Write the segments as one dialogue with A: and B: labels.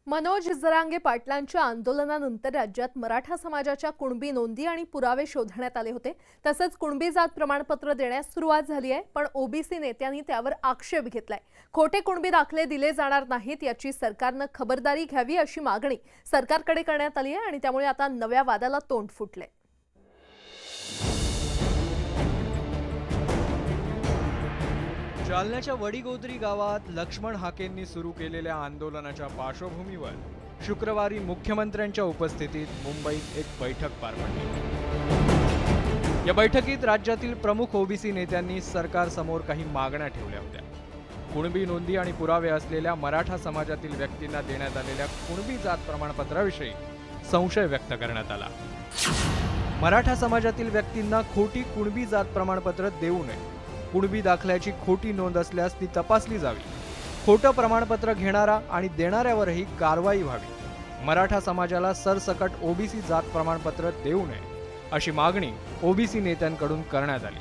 A: मनोज जरांगे पाटलांच्या आंदोलनानंतर राज्यात मराठा समाजाच्या कुणबी नोंदी आणि पुरावे शोधण्यात आले होते। तसंच कुणबी जात प्रमाणपत्र देण्यास सुरुवात झाली आहे, पण ओबीसी नेत्यांनी त्यावर आक्षेप घेतलाय। खोटे कुणबी दाखले दिले जाणार नाहीत याची सरकारने खबरदारी घ्यावी अशी मागणी सरकारकडे करण्यात आली आहे आणि त्यामुळे आता नव्या वादाला तोंड फुटले।
B: जालन्याच्या वडीगोद्री गावात लक्ष्मण हाकेंनी सुरू केलेल्या आंदोलनाच्या पार्श्वभूमीवर शुक्रवारी मुख्यमंत्र्यांच्या उपस्थितीत मुंबईत एक बैठक पार पडली। या बैठकीत राज्यातील प्रमुख ओबीसी नेत्यांनी सरकारसमोर काही मागण्या ठेवल्या होत्या। कुणबी नोंदी आणि पुरावे असलेल्या मराठा समाजातील व्यक्तींना देण्यात आलेल्या कुणबी जात प्रमाणपत्राविषयी संशय व्यक्त करण्यात आला। मराठा समाजातील व्यक्तींना खोटी कुणबी जात प्रमाणपत्र देऊ नये, कुणबी दाखल्याची खोटी नोंद असल्यास ती तपासली जावी, खोटं प्रमाणपत्र घेणारा आणि देणाऱ्यावरही कारवाई व्हावी, मराठा समाजाला सरसकट ओबीसी जात प्रमाणपत्र देऊ नये अशी मागणी ओबीसी नेत्यांकडून करण्यात आली।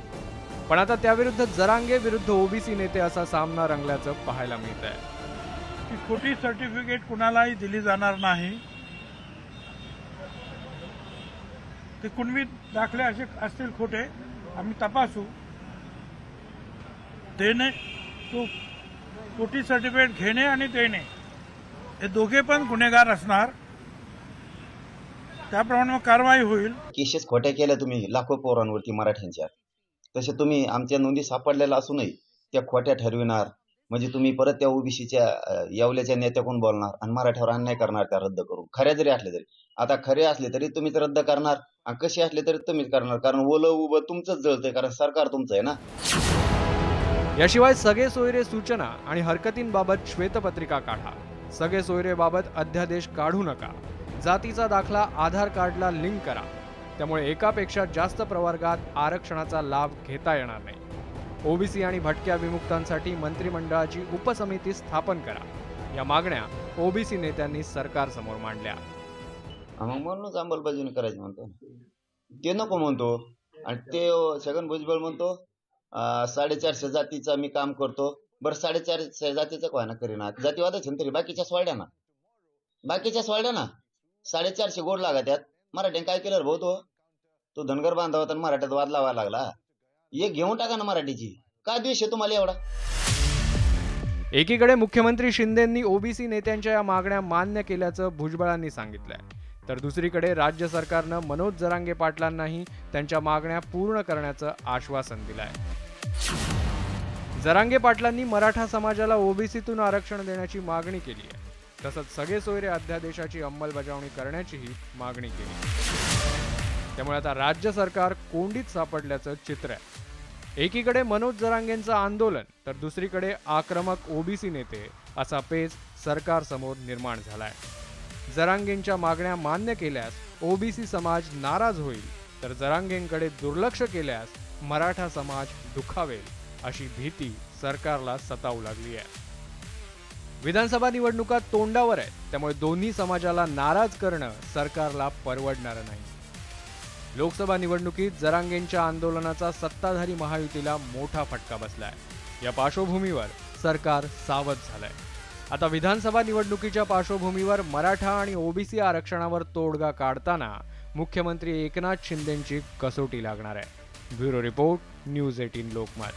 B: पण आता त्याविरुद्ध जरांगे विरुद्ध ओबीसी नेते असा सामना रंगल्याचं पाहायला मिळत आहे।
C: की खोटी सर्टिफिकेट कुणालाही दिली जाणार नाही, ते कुणबी दाखले असे असतील खोटे आम्ही तपासू, देणे तो खोटी सर्टिफिकेट घेणे आणि देणे हे दोघे पण गुन्हेगार असणार, त्याप्रमाणे कारवाई होईल।
D: केसेस खोट्या केल्या तुम्ही लाखो पोरांवरती मराठ्यांच्या, तसे तुम्ही आमच्या नोंदी सापडलेल्या असूनही त्या खोट्या ठरविणार, म्हणजे तुम्ही परत त्या ओबीसीच्या येवल्याच्या नेत्याकडून बोलणार आणि मराठ्यावर अन्याय करणार त्या रद्द करून। खऱ्या जरी असले तरी, आता खरे असले तरी तुम्हीच रद्द करणार आणि कसे असले तरी तुम्हीच करणार, कारण ओलं उभं तुमचंच जळतंय, कारण सरकार तुमचं आहे ना।
B: याशिवाय सगळे सोयरे सूचना आणि हरकतींबाबत श्वेतपत्रिका काढा, सगळे सोयरेबाबत अध्यादेश काढू नका, जातीचा दाखला आधार कार्डला लिंक करा, त्यामुळे एकापेक्षा जास्त प्रवर्गात आरक्षणाचा लाभ घेता येणार नाही। ओबीसी आणि भटक्या विमुक्तांसाठी मंत्रिमंडळाची उपसमिती स्थापन करा, या मागण्या ओबीसी नेत्यांनी सरकारसमोर मांडल्या।
D: म्हणूनच अंमलबजावणी करायची म्हणतो, ते नको म्हणतो आणि ते छगन भुजबळ म्हणतो 450 जातीचा मी काम करतो। बरं 450 जातीचं काय ना करीना, जातीवादच तरी बाकीच्या सोडल्या ना 450 गोड लागत्यात। मराठ्याने काय केलं भाऊ, तो धनगर बांधव होता मराठ्यात वाद लावायला लागला, एक घेऊन टाका ना मराठीची, काय द्वेष आहे तुम्हाला एवढा।
B: एकीकडे मुख्यमंत्री शिंदेंनी ओबीसी नेत्यांच्या या मागण्या मान्य केल्याचं भुजबळांनी सांगितलंय, तर दुसरीकडे राज्य सरकारनं मनोज जरांगे पाटलांनाही त्यांच्या मागण्या पूर्ण करण्याचं आश्वासन दिलंय। जरांगे पाटलांनी मराठा समाजाला ओबीसीतून आरक्षण देण्याची मागणी केली आहे, तसंच सगळे सोयरे अध्यादेशाची अंमलबजावणी करण्याचीही मागणी केली। त्यामुळे आता राज्य सरकार कोंडीत सापडल्याचं चित्र आहे। एकीकडे मनोज जरांगेंचं आंदोलन, तर दुसरीकडे आक्रमक ओबीसी नेते असा पेच सरकारसमोर निर्माण झालाय। जरांगेंच्या मागण्या मान्य केल्यास ओबीसी समाज नाराज होईल, तर जरांगेंकडे दुर्लक्ष केल्यास मराठा समाज दुखावेल अशी भीती सरकारला सतावू लागली आहे। विधानसभा निवडणुका तोंडावर आहेत, त्यामुळे दोन्ही समाजाला नाराज करणं सरकारला परवडणारं नाही। लोकसभा निवडणुकीत जरांगेंच्या आंदोलनाचा सत्ताधारी महायुतीला मोठा फटका बसलाय। या पार्श्वभूमीवर सरकार सावध झालंय। आता विधानसभा निवडणुकीच्या पार्श्वभूमीवर मराठा आणि ओबीसी आरक्षणावर तोडगा काढताना मुख्यमंत्री एकनाथ शिंदेंची कसोटी लागणार आहे। Bureau report, news 18 Lokmat.